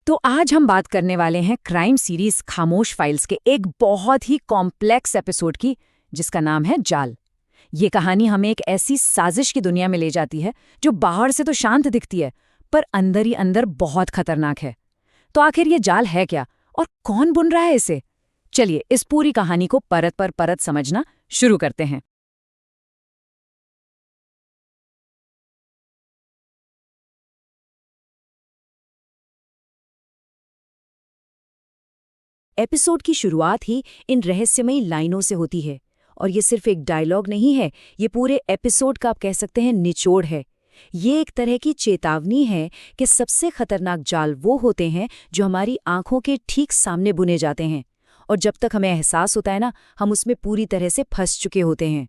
तो आज हम बात करने वाले हैं क्राइम सीरीज खामोश फाइल्स के एक बहुत ही कॉम्प्लेक्स एपिसोड की, जिसका नाम है जाल। ये कहानी हमें एक ऐसी साजिश की दुनिया में ले जाती है जो बाहर से तो शांत दिखती है, पर अंदर ही अंदर बहुत खतरनाक है। तो आखिर ये जाल है क्या और कौन बुन रहा है इसे? चलिए इस पूरी कहानी को परत पर परत समझना शुरू करते हैं। एपिसोड की शुरुआत ही इन रहस्यमयी लाइनों से होती है, और ये सिर्फ एक डायलॉग नहीं है, ये पूरे एपिसोड का आप कह सकते हैं निचोड़ है। ये एक तरह की चेतावनी है कि सबसे खतरनाक जाल वो होते हैं जो हमारी आंखों के ठीक सामने बुने जाते हैं, और जब तक हमें एहसास होता है ना, हम उसमें पूरी तरह से फंस चुके होते हैं।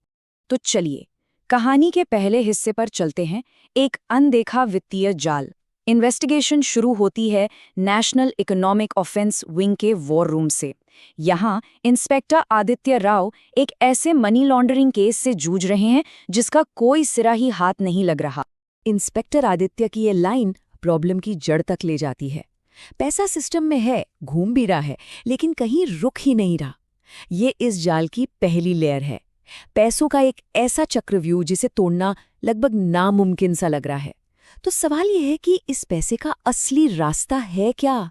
तो चलिए कहानी के पहले हिस्से पर चलते हैं, एक अनदेखा वित्तीय जाल। इन्वेस्टिगेशन शुरू होती है नेशनल इकोनॉमिक ऑफेंस विंग के वॉर रूम से। यहाँ इंस्पेक्टर आदित्य राव एक ऐसे मनी लॉन्ड्रिंग केस से जूझ रहे हैं जिसका कोई सिरा ही हाथ नहीं लग रहा। इंस्पेक्टर आदित्य की ये लाइन प्रॉब्लम की जड़ तक ले जाती है। पैसा सिस्टम में है, घूम भी रहा है, लेकिन कहीं रुक ही नहीं रहा। ये इस जाल की पहली लेयर है। पैसों का एक ऐसा चक्रव्यूह जिसे तोड़ना लगभग नामुमकिन सा लग रहा है। तो सवाल यह है कि इस पैसे का असली रास्ता है क्या?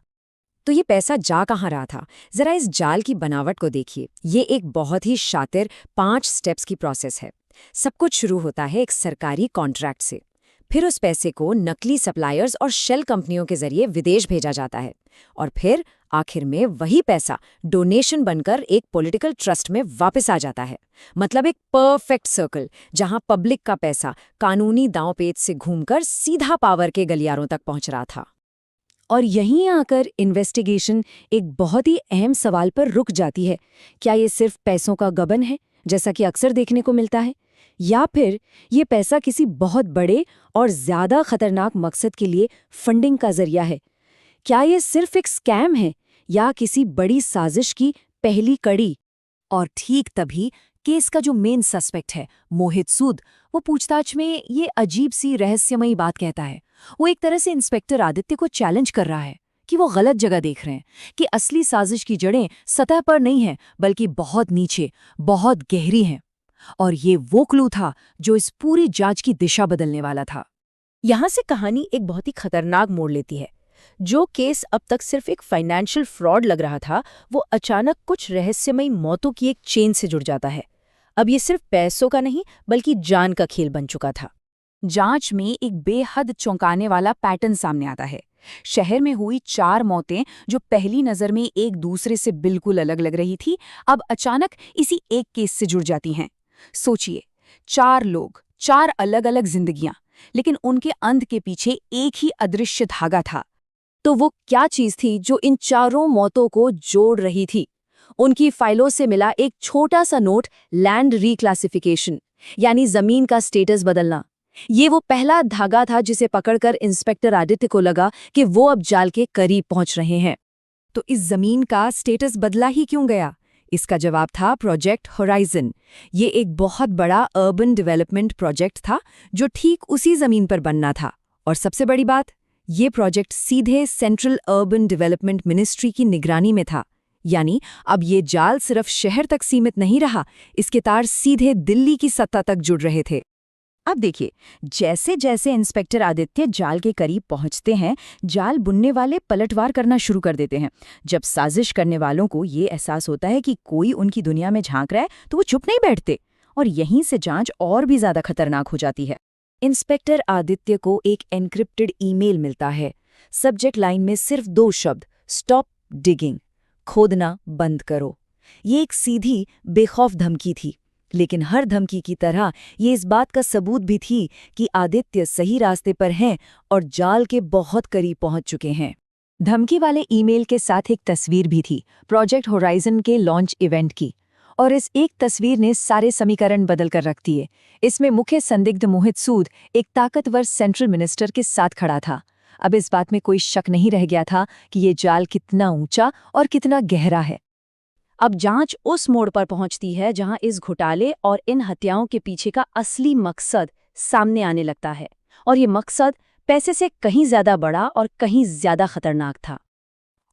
तो ये पैसा जा कहाँ रहा था? जरा इस जाल की बनावट को देखिए। ये एक बहुत ही शातिर 5 स्टेप्स की प्रोसेस है। सब कुछ शुरू होता है एक सरकारी कॉन्ट्रैक्ट से। फिर उस पैसे को नकली सप्लायर्स और शेल कंपनियों के जरिए विदेश भेजा जाता है, और फिर आखिर में वही पैसा डोनेशन बनकर एक पॉलिटिकल ट्रस्ट में वापस आ जाता है। मतलब एक परफेक्ट सर्कल जहां पब्लिक का पैसा कानूनी दांवपेच से घूमकर सीधा पावर के गलियारों तक पहुंच रहा था। और यहीं आकर इन्वेस्टिगेशन एक बहुत ही अहम सवाल पर रुक जाती है। क्या ये सिर्फ पैसों का गबन है, जैसा कि अक्सर देखने को मिलता है, या फिर ये पैसा किसी बहुत बड़े और ज्यादा खतरनाक मकसद के लिए फंडिंग का जरिया है? क्या ये सिर्फ एक स्कैम है या किसी बड़ी साजिश की पहली कड़ी? और ठीक तभी केस का जो मेन सस्पेक्ट है, मोहित सूद, वो पूछताछ में ये अजीब सी रहस्यमयी बात कहता है। वो एक तरह से इंस्पेक्टर आदित्य को चैलेंज कर रहा है कि वो गलत जगह देख रहे हैं, कि असली साजिश की जड़ें सतह पर नहीं हैं बल्कि बहुत नीचे, बहुत गहरी हैं। और ये वो क्लू था जो इस पूरी जांच की दिशा बदलने वाला था। यहाँ से कहानी एक बहुत ही खतरनाक मोड़ लेती है। जो केस अब तक सिर्फ एक फाइनेंशियल फ्रॉड लग रहा था, वो अचानक कुछ रहस्यमयी मौतों की एक चेन से जुड़ जाता है। अब ये सिर्फ पैसों का नहीं बल्कि जान का खेल बन चुका था। जांच में एक बेहद चौंकाने वाला पैटर्न सामने आता है। शहर में हुई 4 मौतें जो पहली नजर में एक दूसरे से बिल्कुल अलग लग रही थी, अब अचानक इसी एक केस से जुड़ जाती हैं। सोचिए, 4 लोग, 4 अलग अलग जिंदगियां, लेकिन उनके अंत के पीछे एक ही अदृश्य धागा था। तो वो क्या चीज थी जो इन चारों मौतों को जोड़ रही थी? उनकी फाइलों से मिला एक छोटा सा नोट, लैंड रिक्लासिफिकेशन, यानी जमीन का स्टेटस बदलना। ये वो पहला धागा था जिसे पकड़कर इंस्पेक्टर आदित्य को लगा कि वो अब जाल के करीब पहुंच रहे हैं। तो इस जमीन का स्टेटस बदला ही क्यों गया? इसका जवाब था प्रोजेक्ट होराइजन। ये एक बहुत बड़ा अर्बन डेवलपमेंट प्रोजेक्ट था जो ठीक उसी जमीन पर बनना था। और सबसे बड़ी बात, ये प्रोजेक्ट सीधे सेंट्रल अर्बन डेवलपमेंट मिनिस्ट्री की निगरानी में था। यानी अब ये जाल सिर्फ शहर तक सीमित नहीं रहा, इसके तार सीधे दिल्ली की सत्ता तक जुड़ रहे थे। अब देखिए, जैसे जैसे इंस्पेक्टर आदित्य जाल के करीब पहुंचते हैं, जाल बुनने वाले पलटवार करना शुरू कर देते हैं। जब साजिश करने वालों को ये एहसास होता है कि कोई उनकी दुनिया में झांक रहा है, तो वो चुप नहीं बैठते, और यहीं से जांच और भी ज्यादा खतरनाक हो जाती है। इंस्पेक्टर आदित्य को एक एन्क्रिप्टेड ईमेल मिलता है। सब्जेक्ट लाइन में सिर्फ 2 शब्द, स्टॉप डिगिंग, खोदना बंद करो। ये एक सीधी बेखौफ धमकी थी, लेकिन हर धमकी की तरह ये इस बात का सबूत भी थी कि आदित्य सही रास्ते पर हैं और जाल के बहुत करीब पहुंच चुके हैं। धमकी वाले ईमेल के साथ एक तस्वीर भी थी, प्रोजेक्ट होराइजन के लॉन्च इवेंट की, और इस एक तस्वीर ने सारे समीकरण बदल कर रख दिए। इसमें मुख्य संदिग्ध मोहित सूद एक ताकतवर सेंट्रल मिनिस्टर के साथ खड़ा था। अब इस बात में कोई शक नहीं रह गया था कि ये जाल कितना ऊंचा और कितना गहरा है। अब जांच उस मोड़ पर पहुंचती है जहां इस घोटाले और इन हत्याओं के पीछे का असली मकसद सामने आने लगता है, और ये मकसद पैसे से कहीं ज्यादा बड़ा और कहीं ज्यादा खतरनाक था।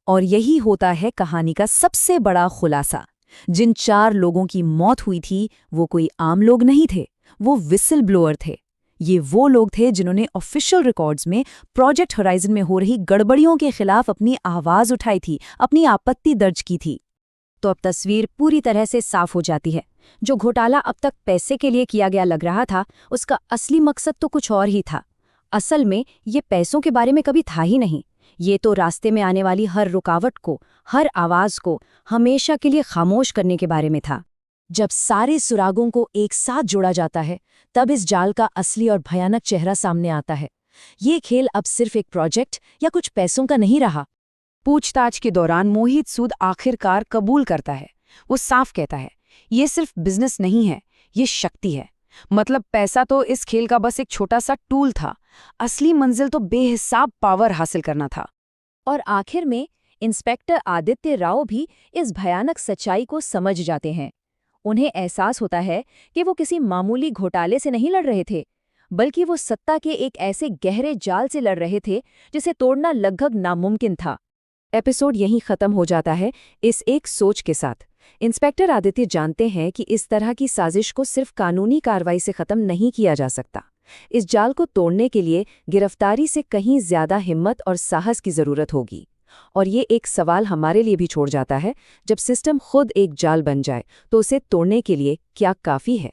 और यही होता है कहानी का सबसे बड़ा खुलासा। जिन 4 लोगों की मौत हुई थी वो कोई आम लोग नहीं थे, वो विसल ब्लोअर थे। ये वो लोग थे जिन्होंने ऑफिशियल रिकॉर्ड्स में प्रोजेक्ट होराइजन में हो रही गड़बड़ियों के खिलाफ अपनी आवाज उठाई थी, अपनी आपत्ति दर्ज की थी। तो अब तस्वीर पूरी तरह से साफ हो जाती है। जो घोटाला अब तक पैसे के लिए किया गया लग रहा था, उसका असली मकसद तो कुछ और ही था। असल में ये पैसों के बारे में कभी था ही नहीं। ये तो रास्ते में आने वाली हर रुकावट को, हर आवाज को हमेशा के लिए खामोश करने के बारे में था। जब सारे सुरागों को एक साथ जोड़ा जाता है, तब इस जाल का असली और भयानक चेहरा सामने आता है। ये खेल अब सिर्फ एक प्रोजेक्ट या कुछ पैसों का नहीं रहा। पूछताछ के दौरान मोहित सूद आखिरकार कबूल करता है। वो साफ कहता है, ये सिर्फ बिजनेस नहीं है, ये शक्ति है। मतलब पैसा तो इस खेल का बस एक छोटा सा टूल था, असली मंजिल तो बेहिसाब पावर हासिल करना था। और आखिर में इंस्पेक्टर आदित्य राव भी इस भयानक सच्चाई को समझ जाते हैं। उन्हें एहसास होता है कि वो किसी मामूली घोटाले से नहीं लड़ रहे थे, बल्कि वो सत्ता के एक ऐसे गहरे जाल से लड़ रहे थे जिसे तोड़ना लगभग नामुमकिन था। एपिसोड यहीं खत्म हो जाता है, इस एक सोच के साथ। इंस्पेक्टर आदित्य जानते हैं कि इस तरह की साजिश को सिर्फ कानूनी कार्रवाई से खत्म नहीं किया जा सकता। इस जाल को तोड़ने के लिए गिरफ्तारी से कहीं ज्यादा हिम्मत और साहस की जरूरत होगी। और ये एक सवाल हमारे लिए भी छोड़ जाता है, जब सिस्टम खुद एक जाल बन जाए तो उसे तोड़ने के लिए क्या काफी है।